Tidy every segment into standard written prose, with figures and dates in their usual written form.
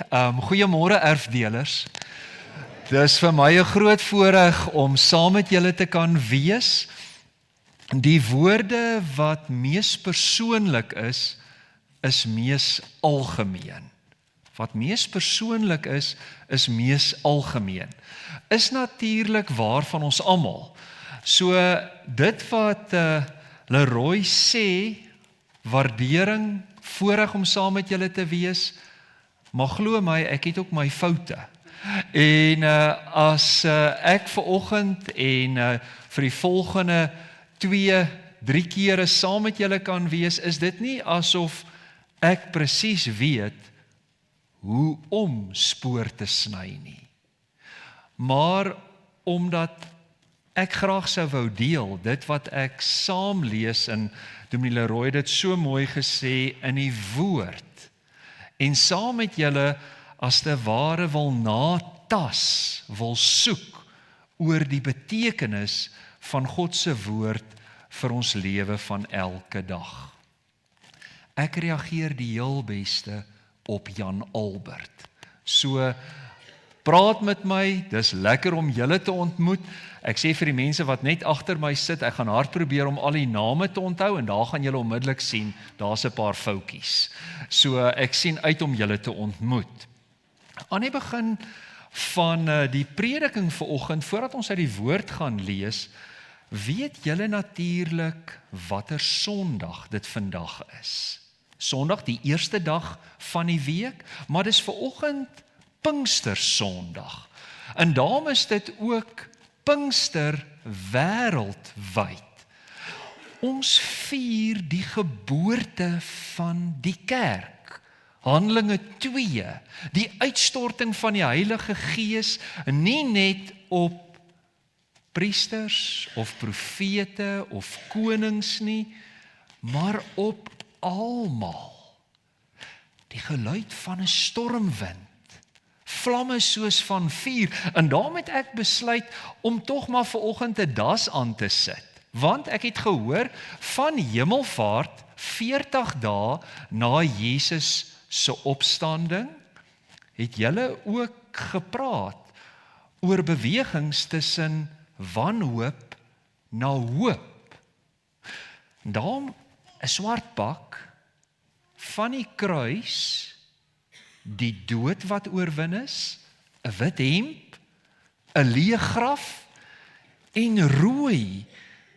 Goeiemôre erfdelers. Dis vir my 'n groot voorreg om saam met julle te kan wees. Die woorde wat mees persoonlik is mees algemeen. Wat mees persoonlik is mees algemeen. Is natuurlik waar van ons almal. So dit wat Leroy sê, waardering, voorreg om saam met julle te wees, maar glo my, ek het ook my foute. En as ek vanoggend en vir die volgende 2-3 kere saam met julle kan wees, is dit nie asof ek presies weet hoe om spoor te sny nie. Maar omdat ek graag sou wou deel, dit wat ek saam lees, en Dominee Leroy het dit so mooi gesê in die woord, en saam met julle as te ware wil natas, wil soek oor die betekenis van God se woord vir ons lewe van elke dag. Ek reageer die heel beste op Jan Albert. So, praat met my, dis lekker om julle te ontmoet. Ek sê vir die mense wat net agter my sit, ek gaan hard probeer om al die name te onthou, en daar gaan julle onmiddellik sien, daar's 'n paar foutjies. So, ek sien uit om julle te ontmoet. Aan die begin van die prediking vanoggend, voordat ons uit die woord gaan lees, weet julle natuurlik watter Sondag dit vandag is. Sondag, die eerste dag van die week, maar dis vanoggend Pinkstersondag. En daarom is dit ook Pinkster wêreldwyd. Ons vier die geboorte van die kerk. Handelinge 2, die uitstorting van die Heilige Gees, nie net op priesters of profete of konings nie, maar op almal. Die geluid van 'n stormwind, vlamme soos van vuur, en daarom het ek besluit om tog maar vanoggend 'n das aan te sit, want ek het gehoor van Hemelvaart 40 dae na Jesus se opstanding, het julle ook gepraat oor bewegings tussen wanhoop na hoop. Daarom 'n swart pak van die kruis, die dood wat oorwin is, 'n wit hemp, 'n leë graf en rooi,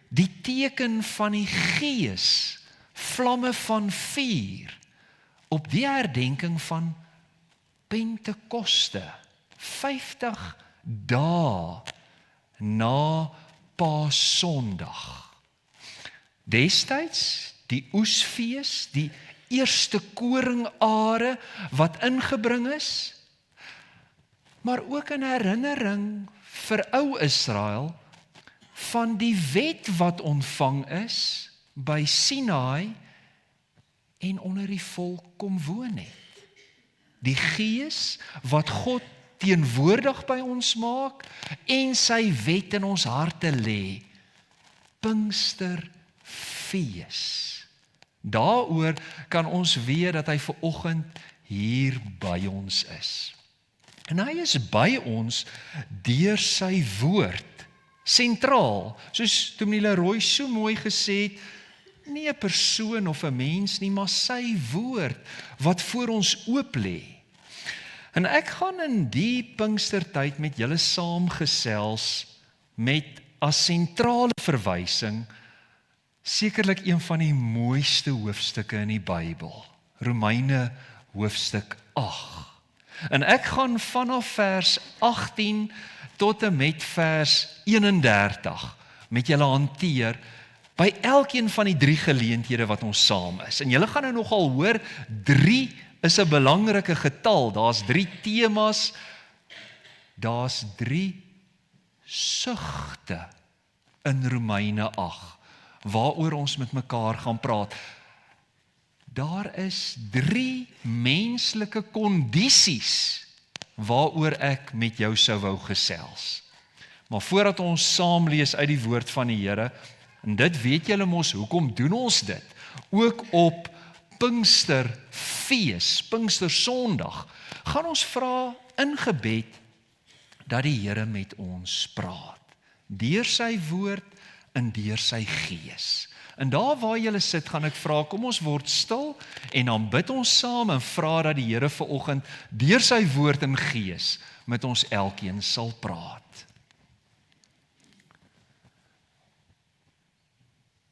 die teken van die Gees, vlamme van vuur, op die herdenking van Pentekoste, 50 dae na Paasondag. Destyds die oesfees, die eerste koringare wat ingebring is, maar ook in herinnering vir ou Israel van die wet wat ontvang is by Sinaai en onder die volk kom woon het. Die Gees wat God teenwoordig by ons maak en sy wet in ons harte lê. Pinksterfees. Daaroor kan ons weet dat hy vanoggend hier by ons is. En hy is by ons deur sy woord, sentraal, soos Dominee Leroy so mooi gesê het, nie 'n persoon of 'n mens nie, maar sy woord, wat voor ons oop lê. En ek gaan in die Pinkstertyd met julle saamgesels met as sentrale verwysing sekerlik een van die mooiste hoofstukke in die Bybel, Romeine hoofstuk 8. En ek gaan vanaf vers 18 tot en met vers 31 met julle hanteer by elkeen van die 3 geleenthede wat ons saam is. En julle gaan nou nogal hoor, 3 is 'n belangrike getal. Daar's 3 temas, daar's 3 sugte in Romeine 8. Waaroor ons met mekaar gaan praat. Daar is 3 menslike kondisies waaroor ek met jou sou wou gesels. Maar voordat ons saam lees uit die woord van die Here, en dit weet julle mos, hoekom doen ons dit? Ook op Pinksterfees, Pinkstersondag, gaan ons vra in gebed dat die Here met ons praat, deur sy woord en deur sy gees. En daar waar jy sit, gaan ek vra, kom ons word stil, en dan bid ons saam en vra dat die Here vanoggend deur sy woord en gees met ons elkeen sal praat.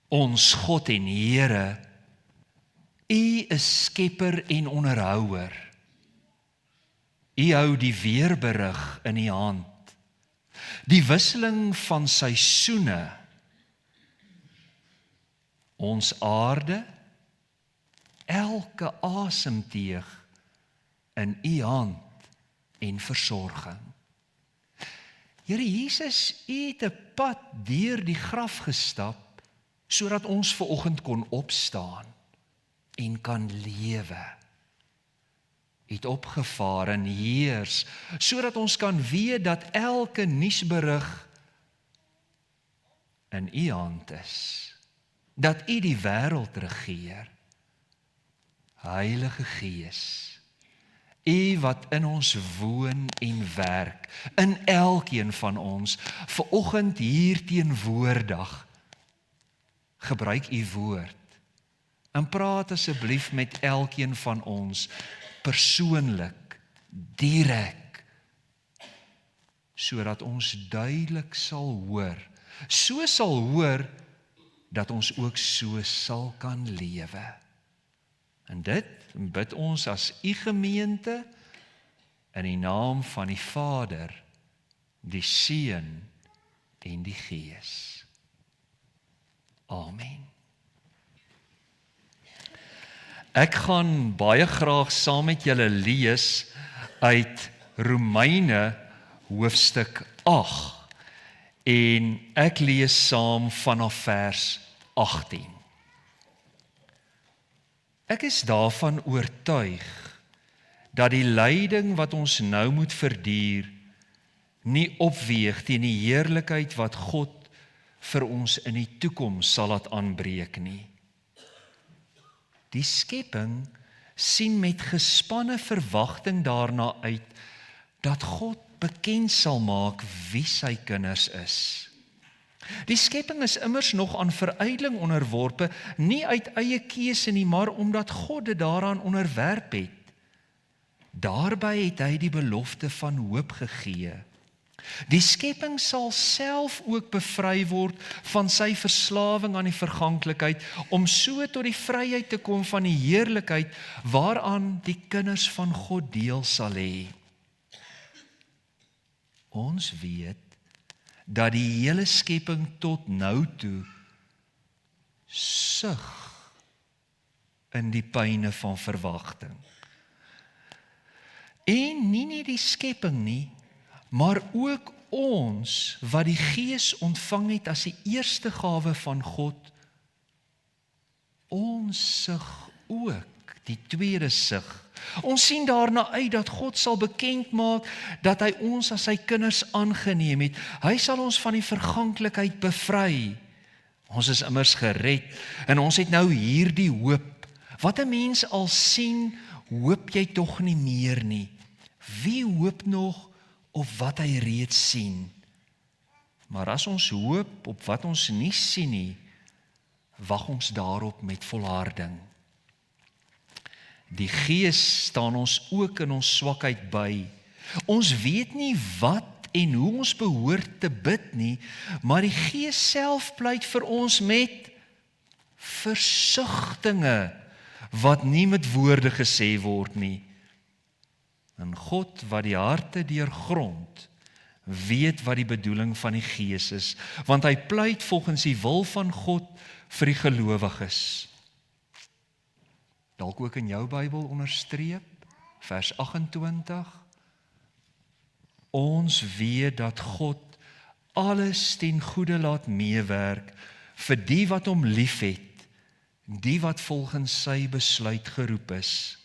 Ons God en Here, U is skepper en onderhouer. U hou die weerberig in U hand. Die wisseling van seisoene, ons aarde, elke asemteug in U hand en versorging. Here Jesus, U het 'n pad deur die graf gestap, sodat ons vanoggend kon opstaan en kan lewe. U het opgevaar en heers, sodat ons kan weet dat elke nuusberig in U hand is, dat U die wêreld regeer. Heilige Gees, U wat in ons woon en werk, in elkeen van ons, vanoggend hier teenwoordig, gebruik U woord, en praat asseblief met elkeen van ons, persoonlik, direk, sodat ons duidelik sal hoor, so sal hoor, dat ons ook so sal kan lewe. En dit bid ons as U gemeente, in die naam van die Vader, die Seun en die Gees. Amen. Ek gaan baie graag saam met julle lees uit Romeine hoofstuk 8. En ek lees saam vanaf vers 18. Ek is daarvan oortuig dat die lyding wat ons nou moet verduur nie opweeg teen die heerlikheid wat God vir ons in die toekoms sal laat aanbreek nie. Die skepping sien met gespanne verwagting daarna uit dat God bekend sal maak wie sy kinders is. Die skepping is immers nog aan verydeling onderworpe, nie uit eie keuse nie, maar omdat God dit daaraan onderwerp het. Daarby het hy die belofte van hoop gegee. Die skepping sal self ook bevry word van sy verslawing aan die verganklikheid, om so tot die vryheid te kom van die heerlikheid waaraan die kinders van God deel sal hê. Ons weet dat die hele skepping tot nou toe sug in die pyne van verwagting. En nie net die skepping nie, maar ook ons wat die Gees ontvang het as die eerste gawe van God, ons sug ook die tweede sug. Ons sien daarna uit dat God sal bekend maak dat hy ons as sy kinders aangeneem het. Hy sal ons van die verganklikheid bevry. Ons is immers gered en ons het nou hierdie hoop. Wat 'n mens al sien, hoop jy tog nie meer nie. Wie hoop nog op wat hy reeds sien? Maar as ons hoop op wat ons nie sien nie, wag ons daarop met volharding. Die Gees staan ons ook in ons swakheid by. Ons weet nie wat en hoe ons behoort te bid nie, maar die Gees self pleit vir ons met versigtinge wat nie met woorde gesê word nie. En God wat die harte deurgrond, weet wat die bedoeling van die Gees is, want hy pleit volgens die wil van God vir die gelowiges. Dalk ook in jou Bybel onderstreep, vers 28. Ons weet dat God alles ten goeie laat meewerk vir die wat hom liefhet, die wat volgens sy besluit geroep is.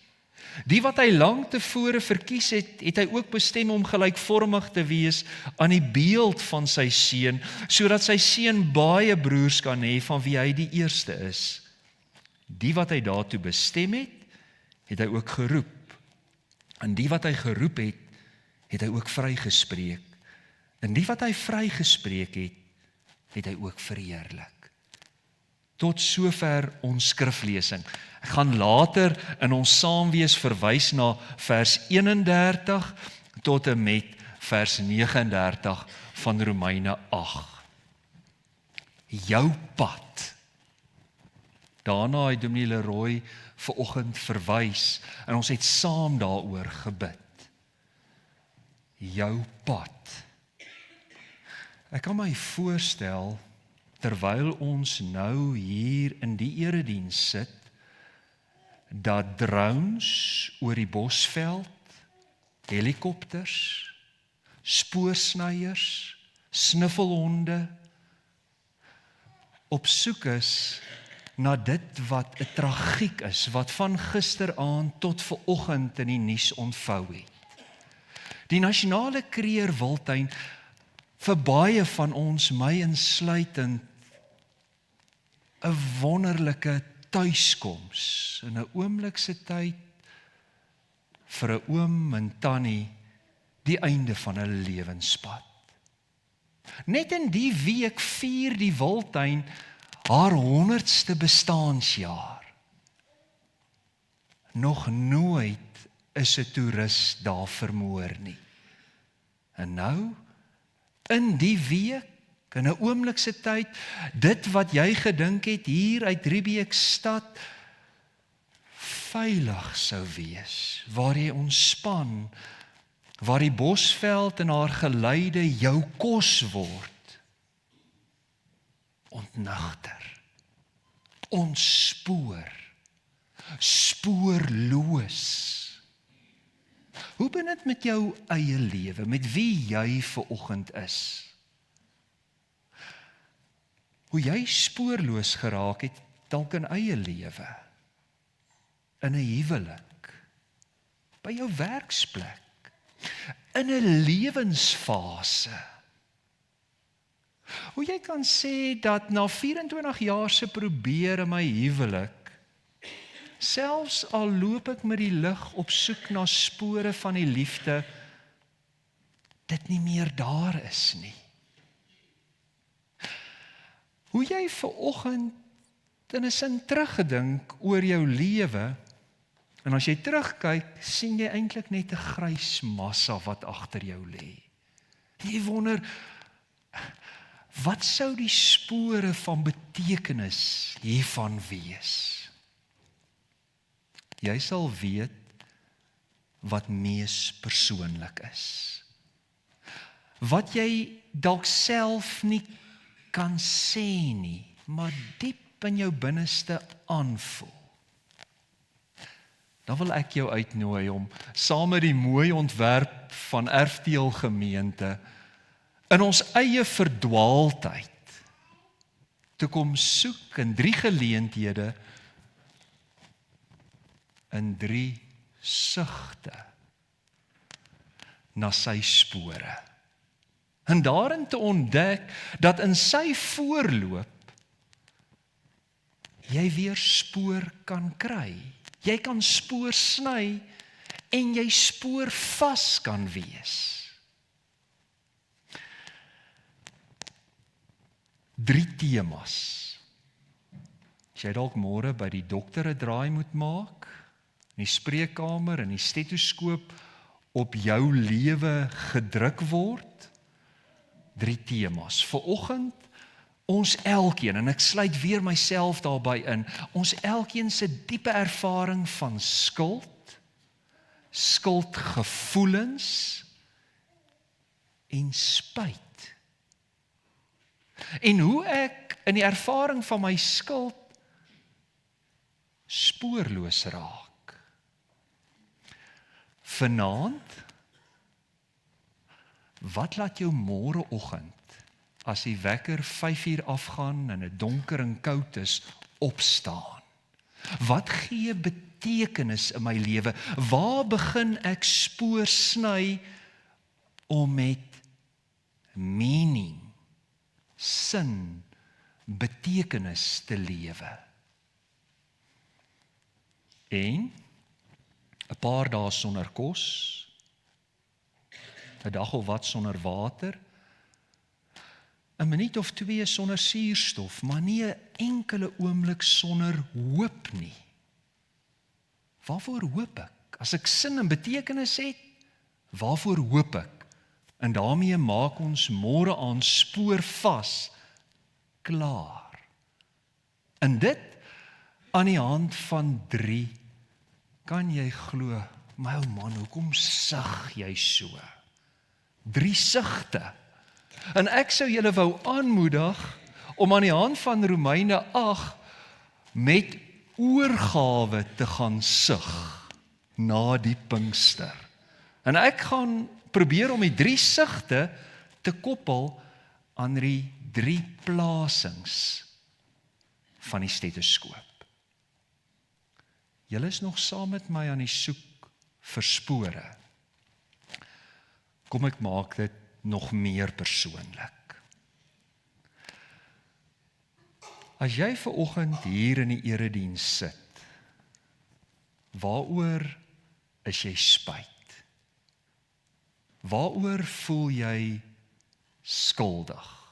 Die wat hy lang tevore verkies het, het hy ook bestem om gelykvormig te wees aan die beeld van sy seun, sodat sy seun baie broers kan hê van wie hy die eerste is. Die wat hy daartoe bestem het, het hy ook geroep. En die wat hy geroep het, het hy ook vrygespreek. En die wat hy vrygespreek het, het hy ook verheerlik. Tot sover ons skriflesing. Ek gaan later in ons saamwees verwys na vers 31 tot en met vers 39 van Romeine 8. Jou pad. Daarna het Dominee Leroy vanoggend verwys en ons het saam daaroor gebid. Jou pad. Ek kan my voorstel, terwyl ons nou hier in die erediens sit, dat drones oor die Bosveld, helikopters, spoorsnyers, snuffelhonde, op soek is na dit wat 'n tragiek is, wat van gisteraand tot vanoggend in die nuus ontvou het. Die nasionale kreer wildtuin, vir baie van ons, my insluitend, 'n wonderlike tuiskoms, in 'n oomblik se tyd, vir 'n oom en tannie, die einde van 'n lewenspad. Net in die week vier die wildtuin haar 100ste bestaansjaar. Nog nooit is 'n toerist daar vermoor nie. En nou, in die week, in 'n oomblik se tyd, dit wat jy gedink het hier uit Riebeekstad veilig sou wees, waar jy ontspan, waar die Bosveld en haar geleide jou kos word, ontnigter, ontspoor, spoorloos. Hoe ben dit met jou eie lewe, met wie jy vanoggend is? Hoe jy spoorloos geraak het, dalk in eie lewe, in 'n huwelik, by jou werksplek, in 'n lewensfase. Hoe jy kan sê dat na 24 jaar se probeer in my huwelik, selfs al loop ek met die lig op soek na spore van die liefde, dit nie meer daar is nie. Hoe jy vanoggend in 'n sin teruggedink oor jou lewe, en as jy terugkyk, sien jy eintlik net 'n grys massa wat agter jou lê. Jy wonder, wat sou die spore van betekenis hiervan wees? Jy sal weet wat mees persoonlik is. Wat jy dalk self nie kan sê nie, maar diep in jou binneste aanvoel. Dan wil ek jou uitnooi om saam met die mooi ontwerp van Erfdeel Gemeente in ons eie verdwaaldheid te kom soek in 3 geleenthede, in 3 sigte na sy spore. En daarin te ontdek dat in sy voorloop jy weer spoor kan kry. Jy kan spoor sny en jy spoor vas kan wees. 3 temas. As jy dalk môre by die dokter 'n draai moet maak, in die spreekkamer en die stetoskoop op jou lewe gedruk word, 3 temas. Vanoggend ons elkeen, en ek sluit weer myself daarby in, ons elkeen se diepe ervaring van skuld, skuldgevoelens en spyt. En hoe ek in die ervaring van my skuld spoorloos raak. Vanaand, wat laat jou môreoggend, as die wekker 5 uur afgaan en 'n donker en koud is, opstaan? Wat gee betekenis in my lewe? Waar begin ek spoor sny om met meaning, sin, betekenis te lewe? en 'n paar dae sonder kos, 'n dag of wat sonder water, 'n minuut of 2 sonder suurstof, maar nie 'n enkele oomblik sonder hoop nie. Waarvoor hoop ek? As ek sin en betekenis het, waarvoor hoop ek? En daarmee maak ons môre aan spoorvas klaar. En dit aan die hand van 3, kan jy glo, my ou man, hoekom sug jy so? 3 sigte. En ek sou julle wou aanmoedig om aan die hand van Romeine 8 met oorgawe te gaan sug na die Pinkster. En ek gaan probeer om die 3 sigte te koppel aan die 3 plasings van die stetoskoop. Julle is nog saam met my aan die soek vir spore. Kom ek maak dit nog meer persoonlik. As jy vanoggend hier in die erediens sit, waaroor is jy spyt? Waaroor voel jy skuldig?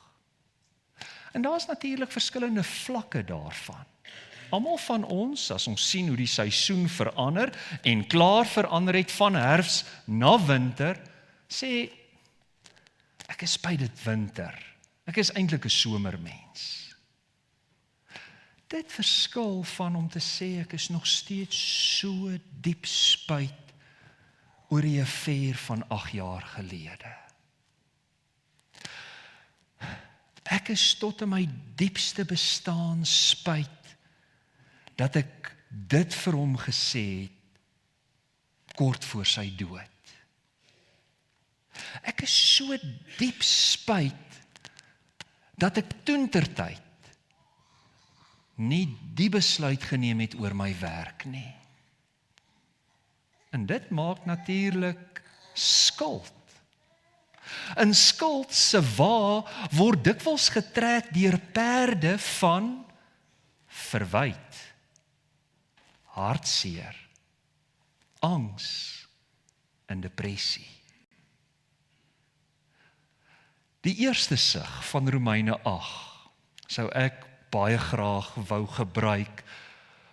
En daar's natuurlik verskillende vlakke daarvan. Almal van ons, as ons sien hoe die seisoen verander en klaar verander het van herfs na winter, sê ek is spyt dit winter. Ek is eintlik 'n somermens. Dit verskil van om te sê ek is nog steeds so diep spyt oor die affair van 8 jaar gelede. Ek is tot in my diepste bestaan spyt dat ek dit vir hom gesê het kort voor sy dood. Ek is so diep spyt dat ek toentertyd nie die besluit geneem het oor my werk nie. En dit maak natuurlik skuld. En skuld se wa word dikwels getrek deur perde van verwyte, hartseer, angs en depressie. Die eerste sig van Romeine 8 sou ek baie graag wou gebruik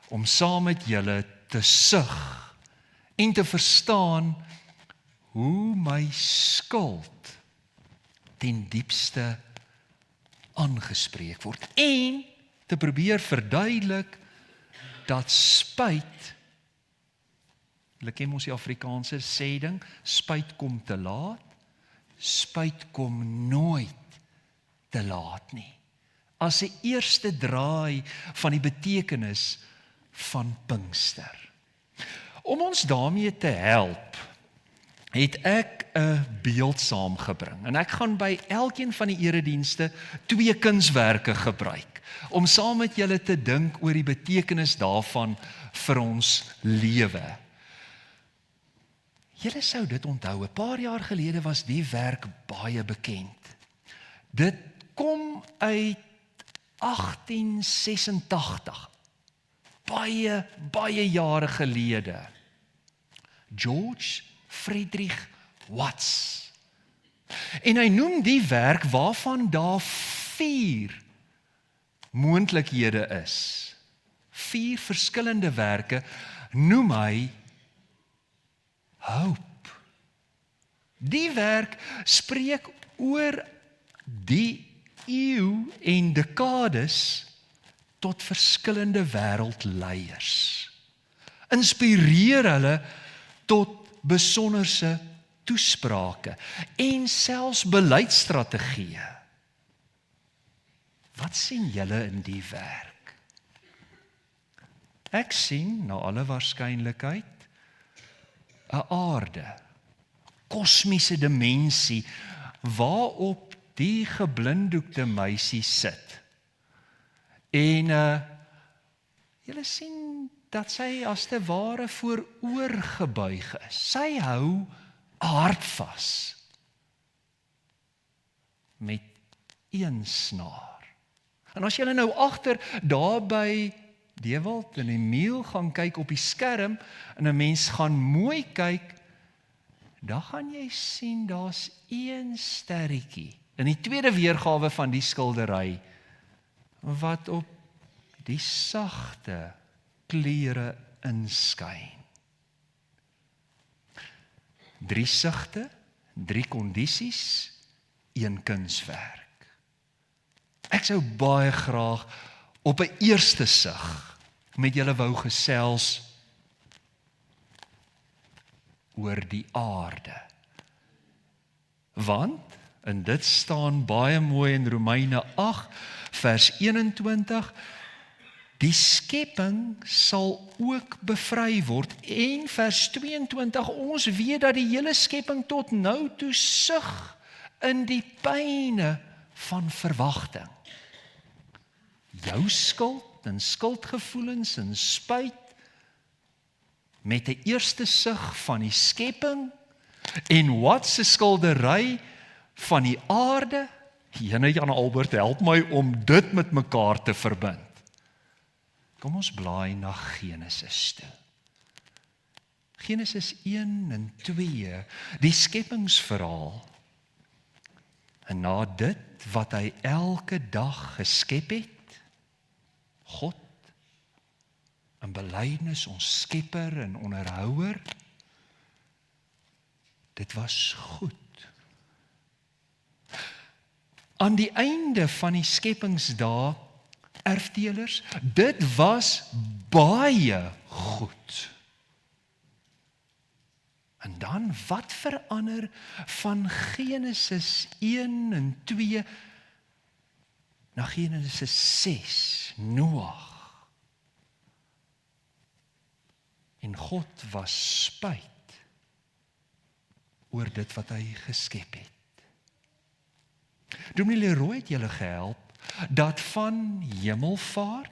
om saam met julle te sug en te verstaan hoe my skuld ten diepste aangespreek word en te probeer verduidelik dat spyt, julle ken mos die Afrikaanse sêding, spyt kom te laat, spyt kom nooit te laat nie. As 'n eerste draai van die betekenis van Pinkster. Om ons daarmee te help, het ek 'n beeld saamgebring. En ek gaan by elkeen van die eredienste 2 kunswerke gebruik, om saam met julle te dink oor die betekenis daarvan vir ons lewe. Julle sou dit onthou, 'n paar jaar gelede was die werk baie bekend. Dit kom uit 1886, baie jare gelede. George Friedrich Watts. En hy noem die werk waarvan daar 4 moontlikhede is. 4 verskillende werke noem hy hoop. Die werk spreek oor die eeu en dekades tot verskillende wêreldleiers. Inspireer hulle tot besonderse toesprake en selfs beleidsstrategieë. Wat sien julle in die werk? Ek sien, na alle waarskynlikheid, 'n aarde, kosmiese dimensie, waarop die geblinddoekte meisie sit. En julle sien dat sy as te ware vooroorgebuig is. Sy hou 'n hart vas met een snaar. En as julle nou agter daar by Dewald en Emiel gaan kyk op die skerm en 'n mens gaan mooi kyk, dan gaan jy sien daar's een sterretjie in die tweede weergawe van die skildery wat op die sagte kleure inskyn. 3 sigte, 3 kondisies, 1 kunswerk. Ek sou baie graag op 'n eerste sig met julle wou gesels oor die aarde. Want, en dit staan baie mooi in Romeine 8, vers 21, die skepping sal ook bevry word. En vers 22, ons weet dat die hele skepping tot nou toe sug in die pyne van verwagting. Jou skuld en skuldgevoelens en spyt met 'n eerste sig van die skepping en wat se skildery van die aarde. Jene Jan Albert, help my om dit met mekaar te verbind. Kom ons blaai na Genesis toe. Genesis 1 en 2, die skepingsverhaal. En na dit wat hy elke dag geskep het, God, in belydenis ons skepper en onderhouer, dit was goed. Aan die einde van die skepingsdae, erfdelers, dit was baie goed. En dan, wat verander van Genesis 1 en 2 na Genesis 6, Noag. En God was spyt oor dit wat hy geskep het. Dominee Leroy het julle gehelp dat van hemelvaart,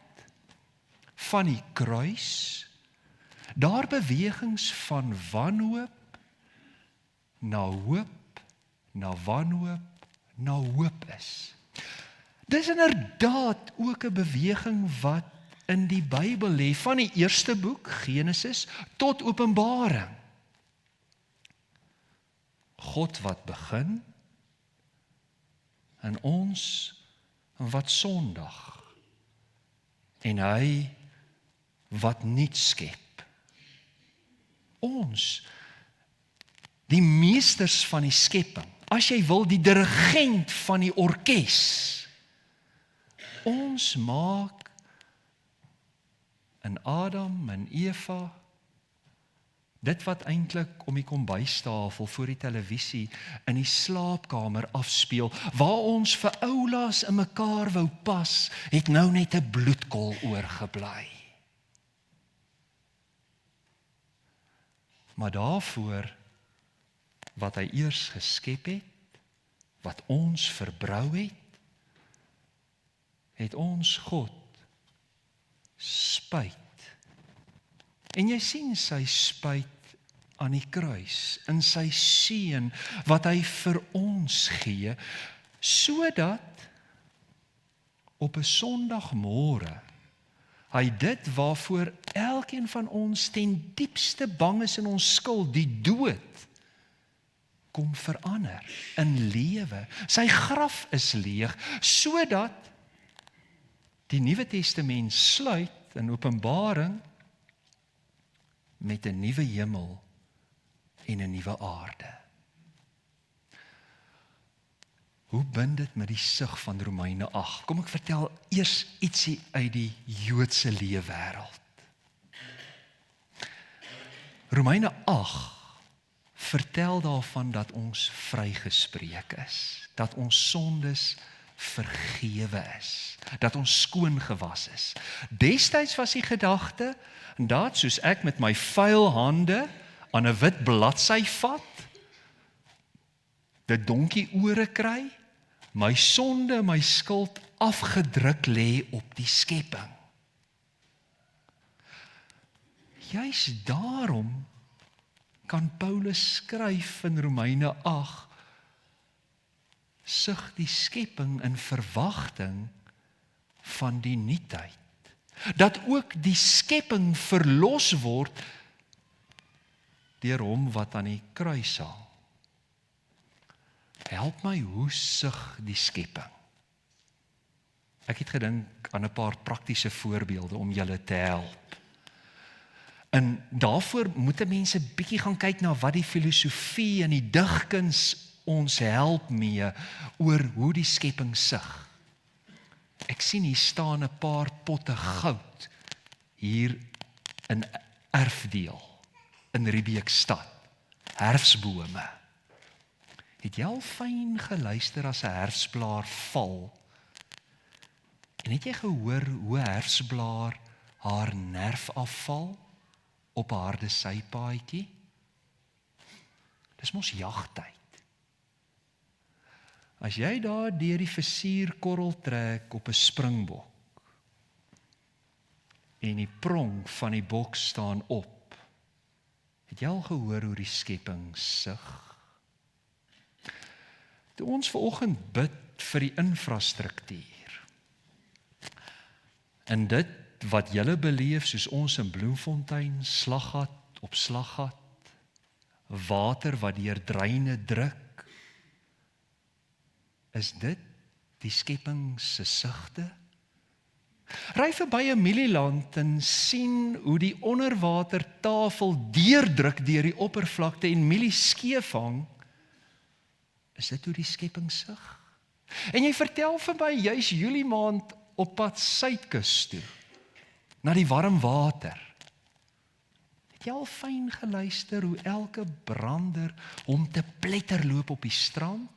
van die kruis, daar bewegings van wanhoop, na hoop, na wanhoop, na hoop is. Dis inderdaad ook 'n beweging wat in die Bybel lê, van die eerste boek, Genesis, tot Openbaring. God wat begin, en ons wat sondig, en hy wat nuut skep. Ons, die meesters van die skepping, as jy wil, die dirigent van die orkes, ons maak in Adam en Eva dit wat eintlik om die kombuistafel voor die televisie in die slaapkamer afspeel, waar ons vir oulaas in mekaar wou pas, het nou net 'n bloedkol oorgebly. Maar daarvoor wat hy eers geskep het, wat ons verbrou het, het ons God spyt. En jy sien sy spyt aan die kruis, in sy seun wat hy vir ons gee, sodat op 'n Sondagmôre hy dit waarvoor elkeen van ons ten diepste bang is in ons skuld, die dood, kom verander in lewe. Sy graf is leeg, sodat die Nuwe Testament sluit in Openbaring met 'n nuwe hemel en 'n nuwe aarde. Hoe bind dit met die sig van Romeine 8? Kom ek vertel eers ietsie uit die Joodse leefwêreld. Romeine 8 vertel daarvan dat ons vrygespreek is, dat ons sondes vergewe is, dat ons skoon gewas is. Destyds was die gedagte, dat soos ek met my vuil hande aan 'n wit bladsy vat, dit donkie ore kry, my sonde, my skuld afgedruk lê op die skepping. Juist daarom kan Paulus skryf in Romeine 8, sug die skepping in verwagting van die nuutheid, Dat ook die skepping verlos word deur hom wat aan die kruis hang. Help my, hoe sug die skepping? Ek het gedink aan 'n paar praktiese voorbeelde om julle te help. En daarvoor moet mense bietjie gaan kyk na wat die filosofie en die digkuns ons help mee oor hoe die skepping sug. Ek sien hier staan 'n paar potte goud hier in Erfdeel in Riebeekstad. Herfsbome. Het jy al fyn geluister as 'n herfsblaar val? En het jy gehoor hoe 'n herfsblaar haar nerf afval op 'n harde sypaadjie? Dis mos jagtyd. As jy daar deur die versierkorrel trek op 'n springbok en die prong van die bok staan op, het jy al gehoor hoe die skepping sug? Toe ons vanoggend bid vir die infrastruktuur, en dit wat julle beleef soos ons in Bloemfontein, slaggat op slaggat, water wat deur dreine druk, is dit die skepping se sigte? Ry verby 'n mielieland en sien hoe die onderwatertafel deurdruk deur die oppervlakte en mielies skeef hang, is dit hoe die skepping sug? En jy vertel vir my, juis Julie maand op pad suidkus toe, na die warm water. Het jy al fyn geluister hoe elke brander om te pletterloop op die strand?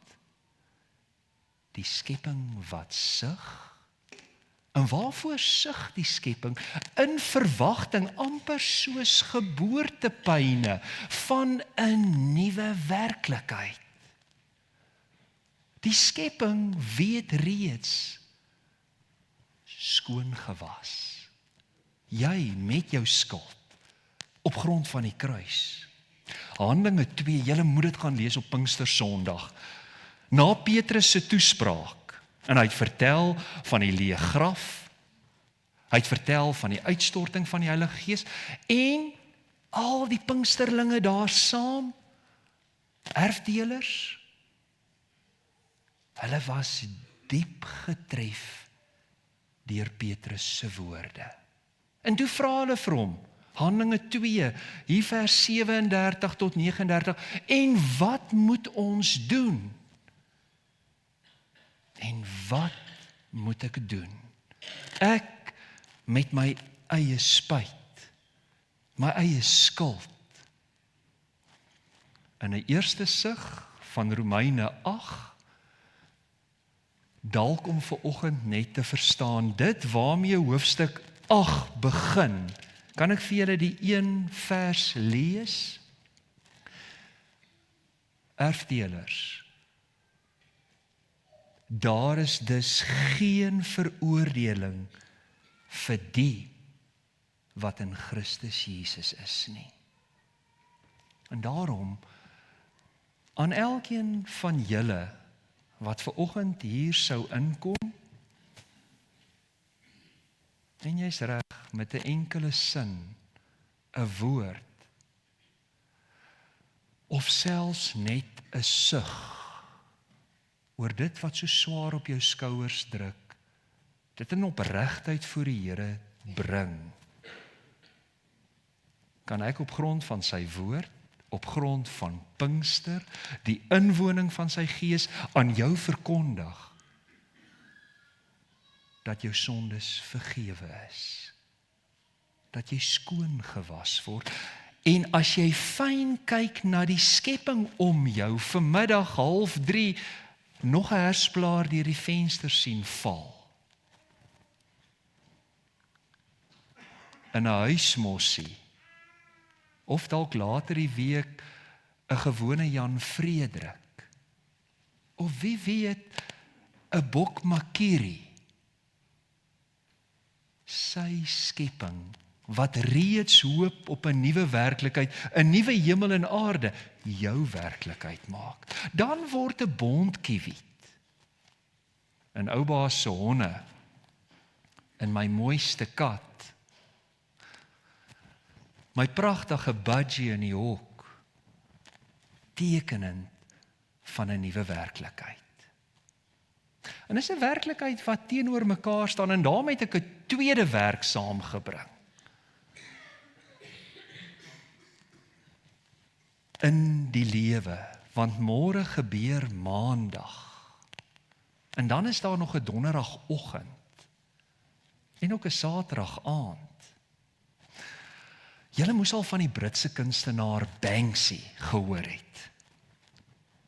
Die skepping wat sug? En waarvoor sug die skepping? In verwagting, amper soos geboortepyne van 'n nuwe werklikheid. Die skepping weet reeds, skoon gewas. Jy met jou skuld, op grond van die kruis. Handelinge 2, julle moet dit gaan lees op Pinkstersondag. Na Petrus se toespraak, en hy het vertel van die leë graf, hy het vertel van die uitstorting van die Heilige Gees, en al die Pinksterlinge daar saam, erfdelers, hulle was diep getref deur Petrus se woorde. En toe vra hulle vir hom, Handelinge 2, hier vers 37 tot 39, en wat moet ons doen? En wat moet ek doen? Ek met my eie spyt, my eie skuld. In 'n eerste sig van Romeine 8, dalk om vanoggend net te verstaan, dit waarmee hoofstuk 8 begin. Kan ek vir julle die een vers lees? Erfdelers. Daar is dus geen veroordeling vir die wat in Christus Jesus is nie. En daarom, aan elkeen van julle wat vanoggend hier sou inkom, en jy's reg met 'n enkele sin, 'n woord, of selfs net 'n sug, oor dit wat so swaar op jou skouers druk, dit in opregtheid voor die Here bring, kan ek op grond van sy woord, op grond van Pinkster, die inwoning van sy Gees, aan jou verkondig, dat jou sondes vergewe is, dat jy skoon gewas word. En as jy fyn kyk na die skepping om jou, vanmiddag 2:30, nog 'n herfsblaar deur die venster sien val. In 'n huismossie, of dalk later die week 'n gewone Jan Frederik, of wie weet 'n bokmakierie, sy skepping wat reeds hoop op 'n nuwe werklikheid, 'n nuwe hemel en aarde, jou werklikheid maak. Dan word 'n bondkiewiet in oupa se honde, in my mooiste kat, my pragtige budgie in die hok, tekenend van 'n nuwe werklikheid. En dis 'n werklikheid wat teenoor mekaar staan, en daarmee het ek 'n tweede werk saamgebring. In die lewe, want môre gebeur Maandag. En dan is daar nog 'n Donderdagoggend en ook 'n Saterdag aand. Julle moes al van die Britse kunstenaar Banksy gehoor het.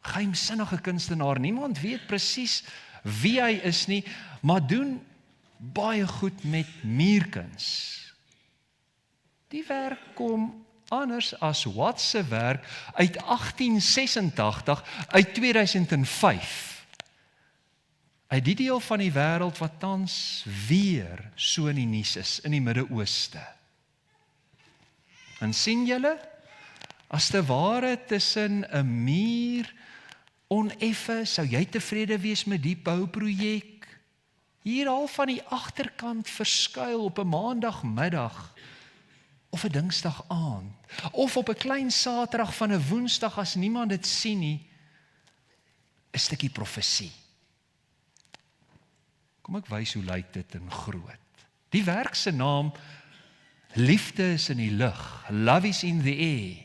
Geheimsinnige kunstenaar, niemand weet presies wie hy is nie, maar doen baie goed met muurkuns. Die werk kom anders as Watts se werk uit 1886, uit 2005. Uit die deel van die wêreld wat tans weer so in die nuus is, in die Midde-Ooste. En sien julle, as te ware tussen 'n muur oneffe, sou jy tevrede wees met die bouprojek? Hier al van die agterkant verskuil op 'n maandagmiddag, of 'n dinsdag aand, of op 'n klein Saterdag van 'n Woensdag as niemand dit sien nie, 'n stukkie profesie. Kom ek wys hoe lyk dit in groot. Die werk se naam, Liefde is in die lug, Love is in the air.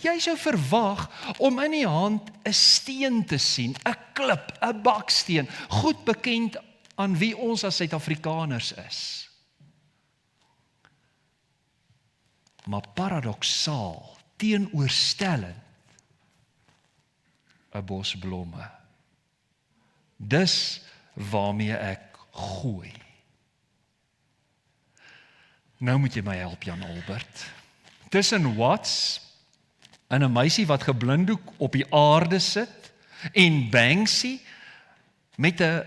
Jy sou verwag om in die hand 'n steen te sien, 'n klip, 'n baksteen, goed bekend aan wie ons as Suid-Afrikaners is. Maar paradoksaal, teenoorstellend, 'n bos blomme. Dis waarmee ek gooi. Nou moet jy my help, Jan Albert. Tussen Watts en 'n meisie wat geblinddoek op die aarde sit, en Banksy met 'n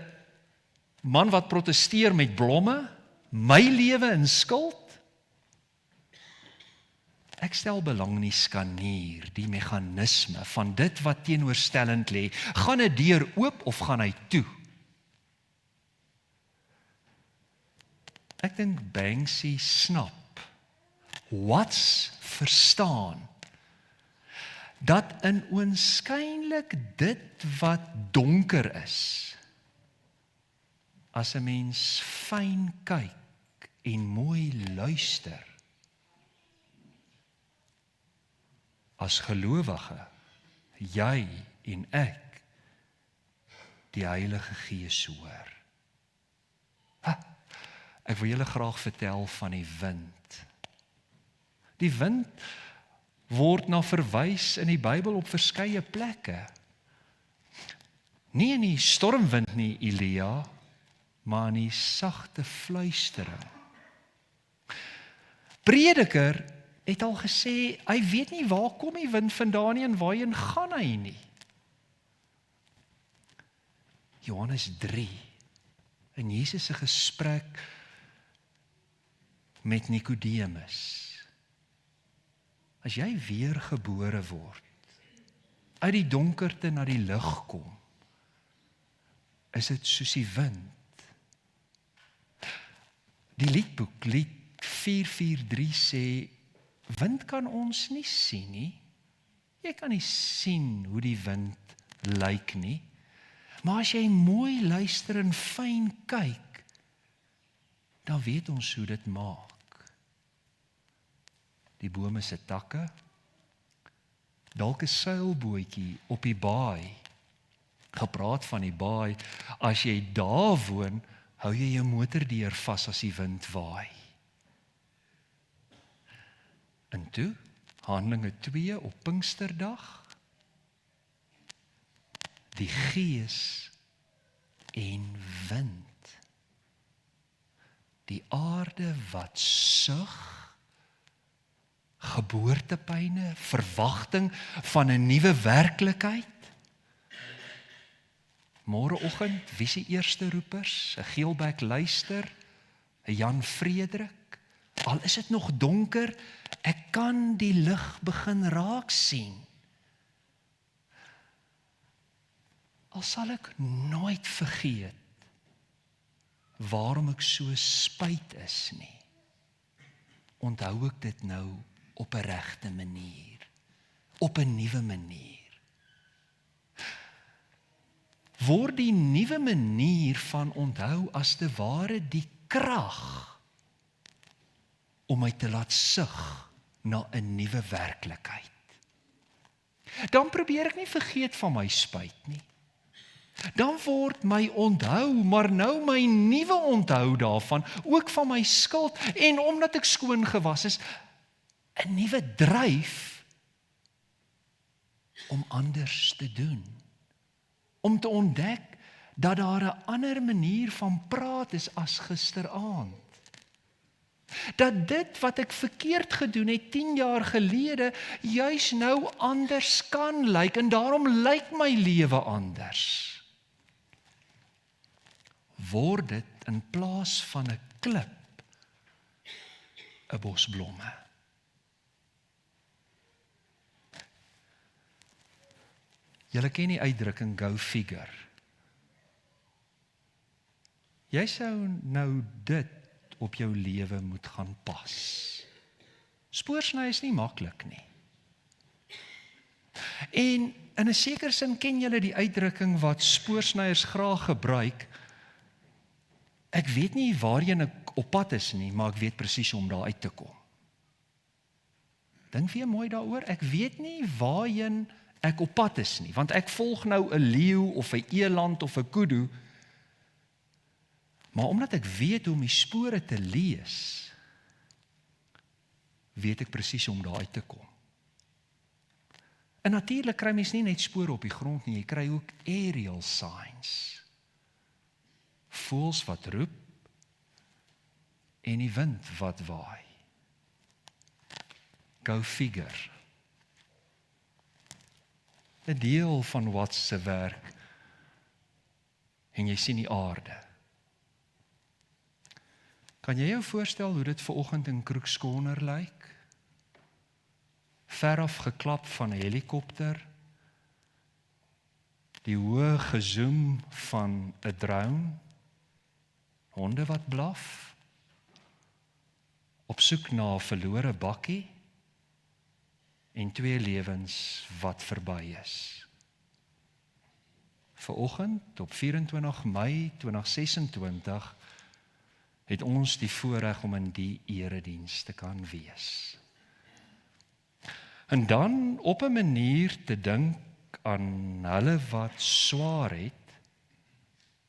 man wat protesteer met blomme, my lewe in skuld. Ek stel belang in die skanier, die meganisme van dit wat teenoorstellend lê. Gaan 'n deur oop of gaan hy toe? Ek dink Banksy snap, Watts verstaan, dat in oënskynlik dit wat donker is, as 'n mens fyn kyk en mooi luister, as gelowige, jy en ek, die Heilige Gees hoor. Ek wil julle graag vertel van die wind. Die wind word na verwys in die Bybel op verskeie plekke. Nie in die stormwind nie, Elia, maar in die sagte fluistering. Prediker het al gesê, hy weet nie waar kom die wind vandaan nie en waarheen gaan hy nie. Johannes 3, in Jesus se gesprek met Nikodemus. As jy weergebore word, uit die donkerte na die lig kom, is dit soos die wind. Die liedboek, lied 443 sê, wind kan ons nie sien nie. Jy kan nie sien hoe die wind lyk nie. Maar as jy mooi luister en fyn kyk, dan weet ons hoe dit maak. Die bome se takke, dalk 'n seilbootjie op die baai. Gepraat van die baai, as jy daar woon, hou jy jou motordeur vas as die wind waai. En toe, Handelinge 2 op Pinksterdag, die Gees en wind. Die aarde wat sug, geboortepyne, verwagting van 'n nuwe werklikheid. Môreoggend, wie se eerste roepers? 'n Geelbek luister, 'n Jan Frederik. Al is dit nog donker, ek kan die lig begin raak sien. Al sal ek nooit vergeet waarom ek so spyt is nie. onthou ek dit nou op 'n regte manier, op 'n nuwe manier. Word die nuwe manier van onthou as te ware die krag om my te laat sug na 'n nuwe werklikheid. Dan probeer ek nie vergeet van my spyt nie. Dan word my onthou, maar nou my nuwe onthou daarvan, ook van my skuld, en omdat ek skoon gewas is, 'n nuwe dryf om anders te doen. Om te ontdek dat daar 'n ander manier van praat is as gisteraand. Dat dit wat ek verkeerd gedoen het 10 jaar gelede, juis nou anders kan lyk, en daarom lyk my lewe anders. Word dit in plaas van 'n klip 'n bos blomme. Julle ken die uitdrukking go figure. Jy sou nou dit op jou lewe moet gaan pas. Spoorsny is nie maklik nie. En in 'n sekere sin ken julle die uitdrukking wat spoorsnyers graag gebruik. Ek weet nie waarheen ek op pad is nie, maar ek weet presies hoe om daar uit te kom. Dink weer mooi daaroor, ek weet nie waarheen ek op pad is nie, want ek volg nou 'n leeu of 'n eland of 'n kudu, maar omdat ek weet hoe om die spore te lees, weet ek presies hoe om daar uit te kom. En natuurlik kry mens nie net spore op die grond nie, jy kry ook aerial signs. Voëls wat roep en die wind wat waai. Go figure. 'n deel van Watts se werk, en jy sien die aarde. Kan jy jou voorstel hoe dit vanoggend in Crooks Corner lyk? Veraf geklap van 'n helikopter, die hoë gezoem van 'n drone, honde wat blaf, op soek na 'n verlore bakkie, en 2 lewens wat verby is. Vanoggend op 24 Mei 2026 het ons die voorreg om in die erediens te kan wees. En dan op 'n manier te dink aan hulle wat swaar het,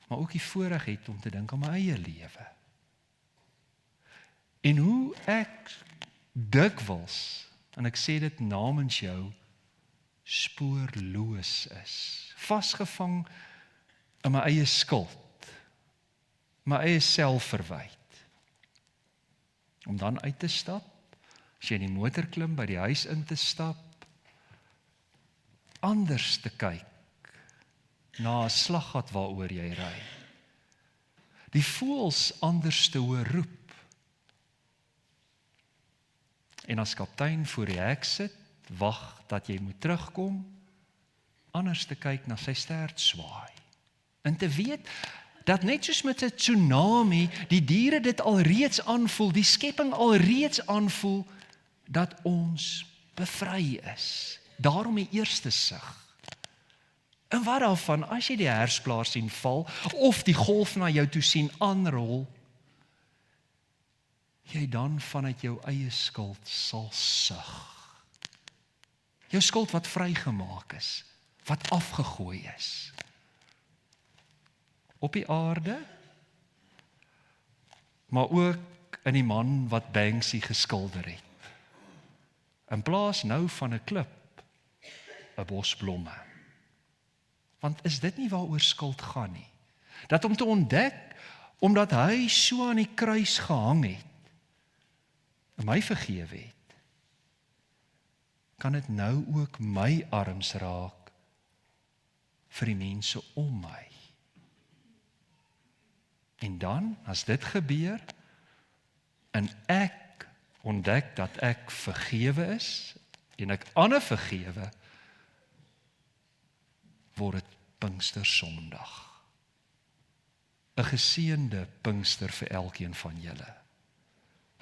maar ook die voorreg het om te dink aan my eie lewe. En hoe ek dikwels, en ek sê dit namens jou, spoorloos is, vasgevang in my eie skuld, my eie selfverwyd. Om dan uit te stap, as jy in die motor klim, by die huis in te stap, anders te kyk na 'n slaggat waaroor jy ry. Die voëls anders te hoor roep. En as kaptein voor die hek sit, wag dat jy moet terugkom, anders te kyk na sy stert swaai. En te weet dat net soos met 'n tsunami, die diere dit alreeds aanvoel, die skepping alreeds aanvoel, dat ons bevry is. Daarom die eerste sug. En wat daarvan, as jy die hersplaas sien val, of die golf na jou toe sien aanrol, jy dan vanuit jou eie skuld sal sug. Jou skuld wat vrygemaak is, wat afgegooi is. Op die aarde, maar ook in die man wat Banksy geskilder het. In plaas nou van 'n klip, 'n bos blomme. Want is dit nie waaroor skuld gaan nie? Dat om te ontdek, omdat hy so aan die kruis gehang het, en my vergewe het, kan dit nou ook my arms raak vir die mense om my. En dan, as dit gebeur, en ek ontdek dat ek vergewe is, en ek ander vergewe, word dit Pinkstersondag. 'n geseënde Pinkster vir elkeen van julle.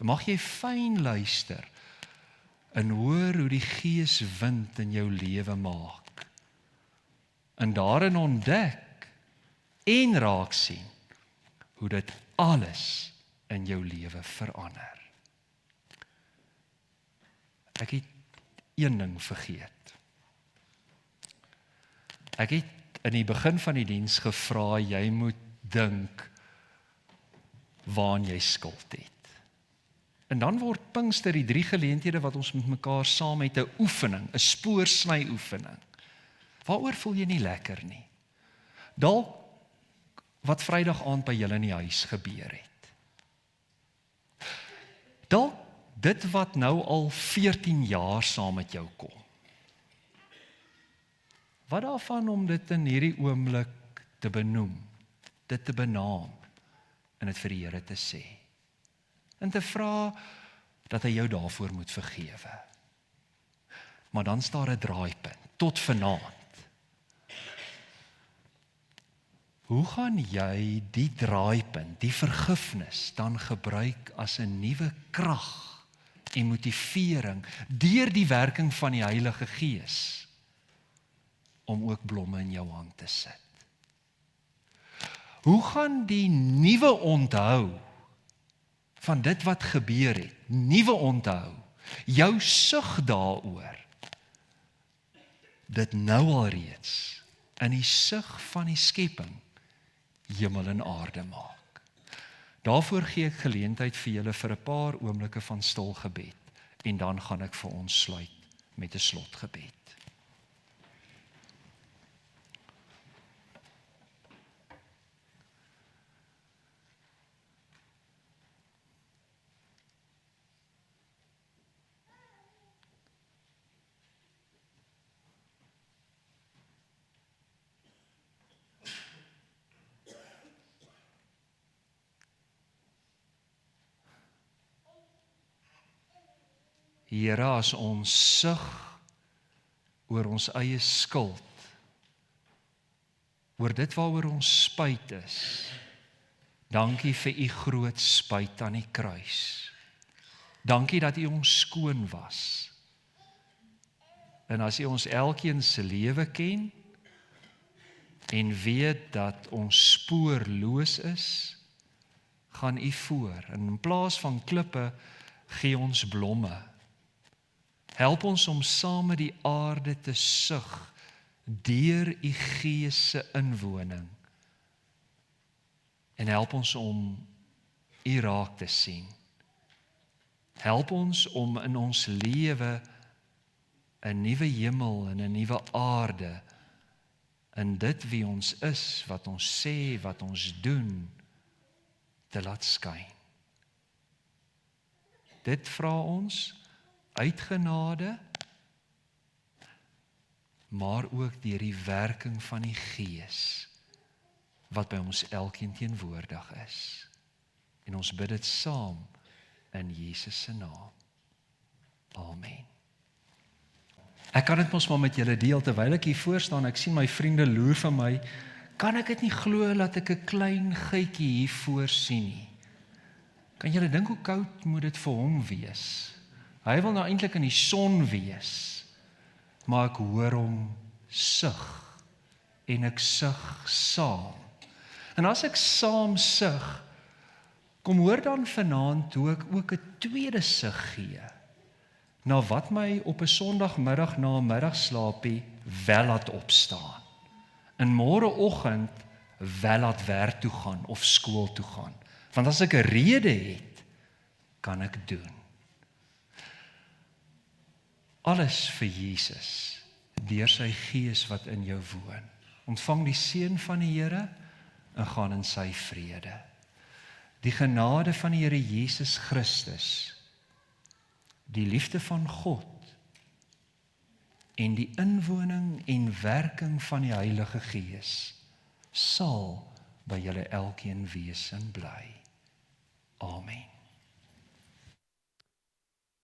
Mag jy fyn luister en hoor hoe die Gees wind in jou lewe maak. En daarin ontdek en raak sien hoe dit alles in jou lewe verander. Ek het een ding vergeet. Ek het in die begin van die diens gevra, jy moet dink waaraan jy skuld het. En dan word Pinkster die 3 geleenthede wat ons met mekaar saam het 'n oefening, 'n spoorsny oefening. Waaroor voel jy nie lekker nie? Dalk wat Vrydag aand by julle in die huis gebeur het. Dalk dit wat nou al 14 jaar saam met jou kom. Wat daarvan om dit in hierdie oomblik te benoem, dit te benaam en dit vir die Here te sê. En te vra dat hy jou daarvoor moet vergewe. Maar dan staan 'n draaipunt tot vanaand. Hoe gaan jy die draaipunt, die vergifnis dan gebruik as 'n nuwe krag en motivering deur die werking van die Heilige Gees om ook blomme in jou hand te sit? Hoe gaan die nuwe onthou van dit wat gebeur het, nuwe onthou, jou sug daaroor, dit nou al reeds in die sug van die skepping hemel en aarde maak? Daarvoor gee ek geleentheid vir julle vir 'n paar oomblikke van stil gebed en dan gaan ek vir ons sluit met 'n slotgebed. Here, as ons sug oor ons eie skuld, oor dit waaroor ons spyt is, dankie vir u groot spyt aan die kruis. Dankie dat u ons skoon was. En as u ons elkeen se lewe ken en weet dat ons spoorloos is, gaan u voor en in plaas van klippe gee ons blomme. Help ons om saam met die aarde te sug deur u Gees se inwoning. En help ons om u raak te sien. Help ons om in ons lewe 'n nuwe hemel en 'n nuwe aarde in dit wie ons is, wat ons sê, wat ons doen, te laat skyn. Dit vra ons uit genade, maar ook deur die werking van die Gees, wat by ons elkeen teenwoordig is. En ons bid dit saam in Jesus se naam. Amen. Ek kan dit mos maar met julle deel, terwyl ek hier voor staan, ek sien my vriende loer vir my, kan ek dit nie glo dat ek 'n klein geitjie hier voor sien nie. Kan julle dink hoe koud moet dit vir hom wees? Hy wil nou eintlik in die son wees, maar ek hoor hom sug, en ek sug saam. En as ek saam sug, kom hoor dan vanaand hoe ek ook 'n tweede sug gee, na wat my op 'n Sondagmiddag na 'n middagslaapie wel laat opstaan, en môreoggend wel laat werk toe gaan of skool toe gaan. Want as ek 'n rede het, kan ek doen. Alles vir Jesus, deur sy Gees wat in jou woon. Ontvang die seën van die Here en gaan in sy vrede. Die genade van die Here Jesus Christus, die liefde van God en die inwoning en werking van die Heilige Gees sal by julle elkeen wees en bly. Amen.